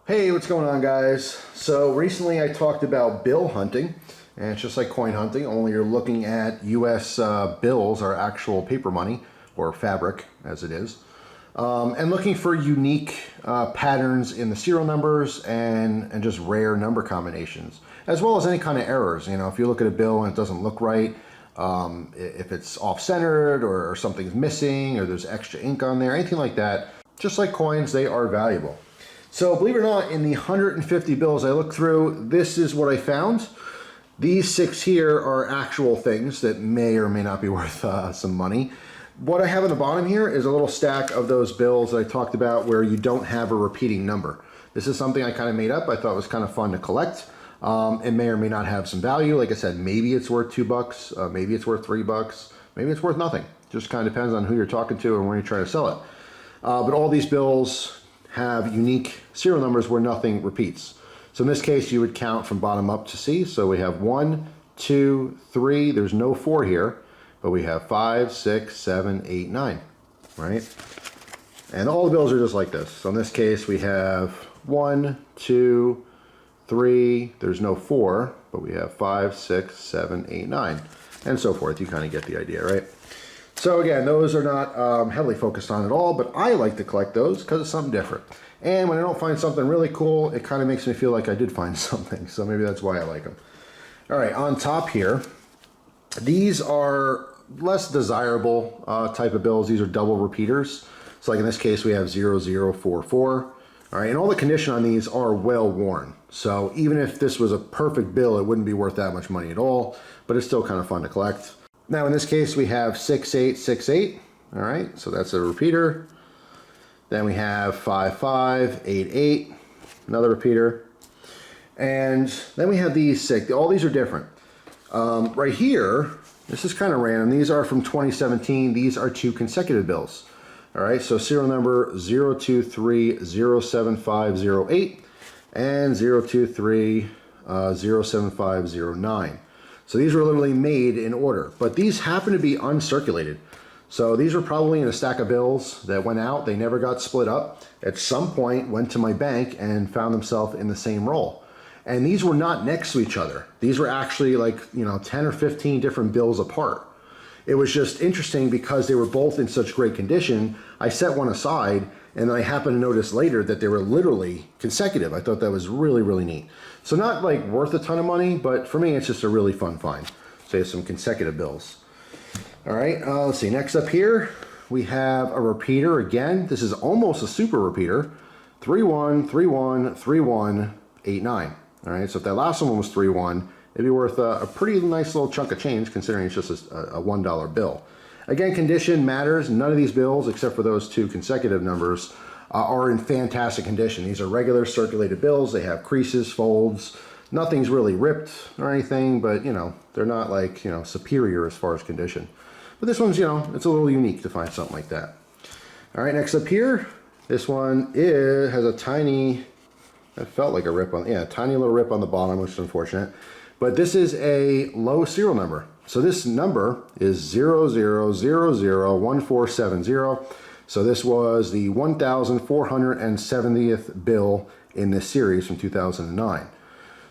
Hey, what's going on, guys? So recently I talked about bill hunting, and it's just like coin hunting, only you're looking at US bills, or actual paper money, or fabric as it is, and looking for unique patterns in the serial numbers and just rare number combinations, as well as any kind of errors. You know, if you look at a bill and it doesn't look right, if it's off-centered or something's missing or there's extra ink on there, anything like that, just like coins, they are valuable. So believe it or not, in the 150 bills I looked through, this is what I found. These 6 here are actual things that may or may not be worth some money. What I have on the bottom here is a little stack of those bills that I talked about where you don't have a repeating number. This is something I kind of made up. I thought it was kind of fun to collect. It may or may not have some value. Like I said, maybe it's worth $2, maybe it's worth $3, maybe it's worth nothing. Just kind of depends on who you're talking to and where you're trying to sell it. But all these bills have unique serial numbers where nothing repeats. So in this case, you would count from bottom up to see. So we have 1, 2, 3. There's no 4 here, but we have 5, 6, 7, 8, 9, right? And all the bills are just like this. So in this case, we have 1, 2, 3. There's no 4, but we have 5, 6, 7, 8, 9, and so forth. You kind of get the idea, right? So again, those are not heavily focused on at all, but I like to collect those because it's something different. And when I don't find something really cool, it kind of makes me feel like I did find something. So maybe that's why I like them. All right, on top here, these are less desirable type of bills. These are double repeaters. So like in this case, we have 0044. All right, and all the condition on these are well worn. So even if this was a perfect bill, it wouldn't be worth that much money at all, but it's still kind of fun to collect. Now in this case, we have 6868. All right, so that's a repeater. Then we have 5588, another repeater. And then we have these 6. All these are different. Right here, this is kind of random. These are from 2017. These are 2 consecutive bills. All right, so serial number 023-07508 and 023-07509. So these were literally made in order, but these happen to be uncirculated. So these were probably in a stack of bills that went out. They never got split up. At some point, went to my bank and found themselves in the same roll. And these were not next to each other. These were actually like, 10 or 15 different bills apart. It was just interesting because they were both in such great condition. I set one aside, and then I happened to notice later that they were literally consecutive. I thought that was really, really neat. So not like worth a ton of money, but for me, it's just a really fun find. So you have some consecutive bills. All right, let's see. Next up here, we have a repeater again. This is almost a super repeater. 31313189. All right, so if that last one was 31, it'd be worth a pretty nice little chunk of change considering it's just a $1 bill. Again, condition matters. None of these bills, except for those 2 consecutive numbers, are in fantastic condition. These are regular circulated bills. They have creases, folds. Nothing's really ripped or anything, but they're not like superior as far as condition. But this one's it's a little unique to find something like that. All right, next up here, this one has a tiny, that felt like a rip on, yeah, a tiny little rip on the bottom, which is unfortunate. But this is a low serial number. So this number is 00001470. So this was the 1,470th bill in this series from 2009.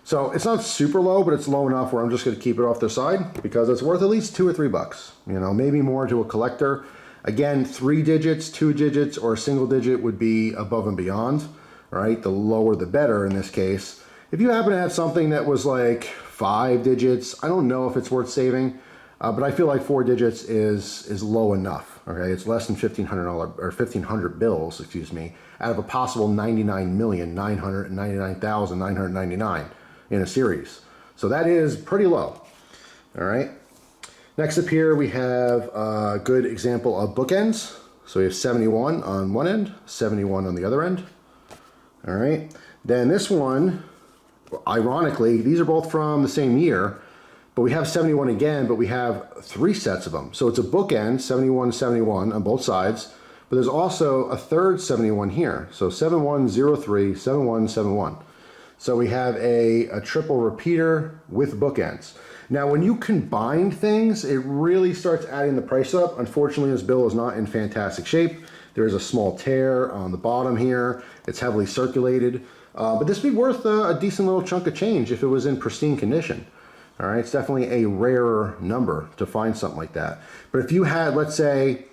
So it's not super low, but it's low enough where I'm just going to keep it off the side because it's worth at least $2 or $3. Maybe more to a collector. Again, 3 digits, 2 digits, or a single digit would be above and beyond. All right, the lower the better in this case. If you happen to have something that was like 5 digits, I don't know if it's worth saving, but I feel like 4 digits is low enough. Okay, it's less than $1,500 or 1,500 bills, excuse me, out of a possible 99,999,999 in a series. So that is pretty low. All right. Next up here we have a good example of bookends. So we have 71 on one end, 71 on the other end. All right. Then this one, ironically, these are both from the same year, but we have 71 again, but we have 3 sets of them. So it's a bookend, 71, 71 on both sides, but there's also a third 71 here. So 7103, 7171. So we have a triple repeater with bookends. Now, when you combine things, it really starts adding the price up. Unfortunately, this bill is not in fantastic shape. There's a small tear on the bottom here. It's heavily circulated. But this would be worth a decent little chunk of change if it was in pristine condition. All right, it's definitely a rarer number to find something like that. But if you had, let's say,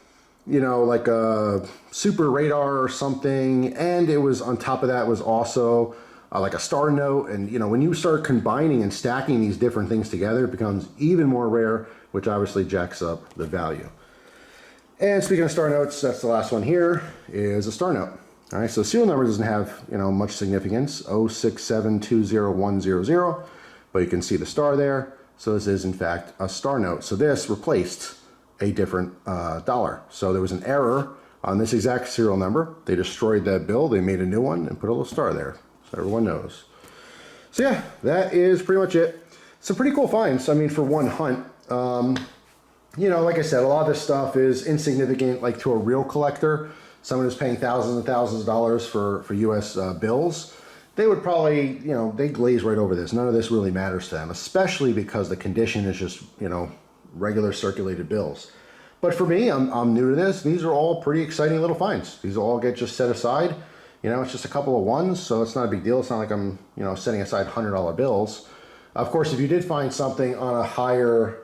you know, like a super radar or something, and it was on top of that was also like a star note, and you know, when you start combining and stacking these different things together, it becomes even more rare, which obviously jacks up the value. And speaking of star notes, that's the last one here, is a star note. All right, so serial number doesn't have, you know, much significance, 067200100, but you can see the star there. So this is in fact a star note. So this replaced a different dollar. So there was an error on this exact serial number. They destroyed that bill, they made a new one and put a little star there, so everyone knows. So yeah, that is pretty much it. Some pretty cool finds, I mean, for one hunt. You know, like I said, a lot of this stuff is insignificant, like to a real collector, someone who's paying thousands and thousands of dollars for US bills. They would probably, you know, they glaze right over this. None of this really matters to them, especially because the condition is just, you know, regular circulated bills. But for me, I'm new to this. These are all pretty exciting little finds. These all get just set aside. You know, it's just a couple of ones, so it's not a big deal. It's not like I'm, you know, setting aside $100 bills. Of course, if you did find something on a higher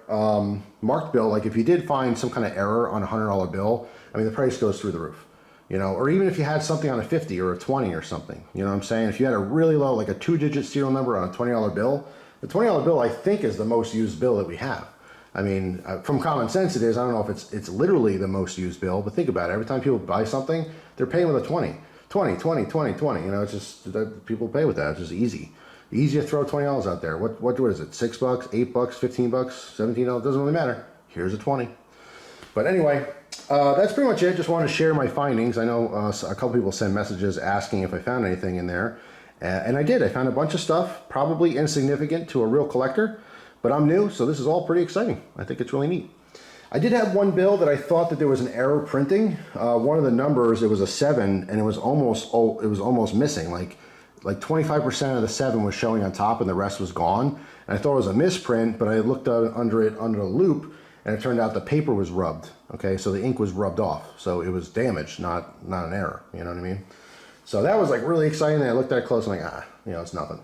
marked bill, like if you did find some kind of error on a $100 bill, I mean, the price goes through the roof. You know, or even if you had something on a 50 or a 20 or something, you know what I'm saying? If you had a really low, like a 2-digit serial number on a $20 bill, the $20 bill, I think, is the most used bill that we have. I mean, from common sense it is. I don't know if it's literally the most used bill, but think about it. Every time people buy something, they're paying with a 20. 20, 20, 20, 20. You know, it's just that people pay with that. It's just easy. Easy to throw $20 out there. What is it? $6, $8, $15, $17? Doesn't really matter. Here's a 20. But anyway, that's pretty much it. Just wanted to share my findings. I know a couple people send messages asking if I found anything in there. And I did. I found a bunch of stuff, probably insignificant to a real collector. But I'm new, so this is all pretty exciting. I think it's really neat. I did have one bill that I thought that there was an error printing. One of the numbers, it was a 7, and it was almost missing. Like 25% of the 7 was showing on top, and the rest was gone. And I thought it was a misprint, but I looked under a loop, and it turned out the paper was rubbed. Okay, so the ink was rubbed off, so it was damaged, not an error. You know what I mean? So that was like really exciting. And I looked at it close, and like, you know, it's nothing.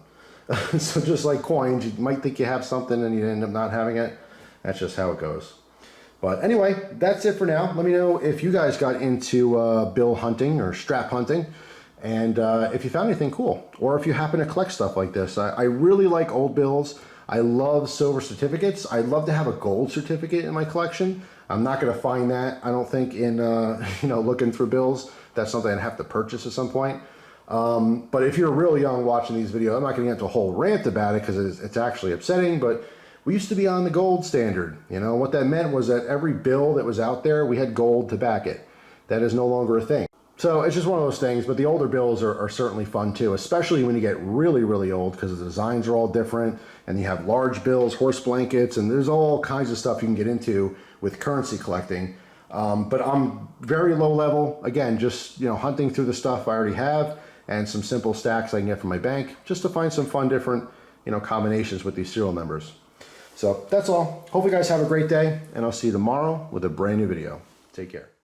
So just like coins, you might think you have something and you end up not having it. That's just how it goes. But anyway, that's it for now. Let me know if you guys got into bill hunting or strap hunting, and if you found anything cool, or if you happen to collect stuff like this. I really like old bills. I love silver certificates. I'd love to have a gold certificate in my collection. I'm not going to find that, I don't think, in you know, looking through bills. That's something I'd have to purchase at some point. But if you're real young watching these videos, I'm not going to get into a whole rant about it because it's actually upsetting, but we used to be on the gold standard. You know, what that meant was that every bill that was out there, we had gold to back it. That is no longer a thing. So it's just one of those things, but the older bills are certainly fun too, especially when you get really, really old, because the designs are all different, and you have large bills, horse blankets, and there's all kinds of stuff you can get into with currency collecting. But I'm very low level, again, just, you know, hunting through the stuff I already have, and some simple stacks I can get from my bank, just to find some fun different, you know, combinations with these serial numbers. So that's all. Hope you guys have a great day, and I'll see you tomorrow with a brand new video. Take care.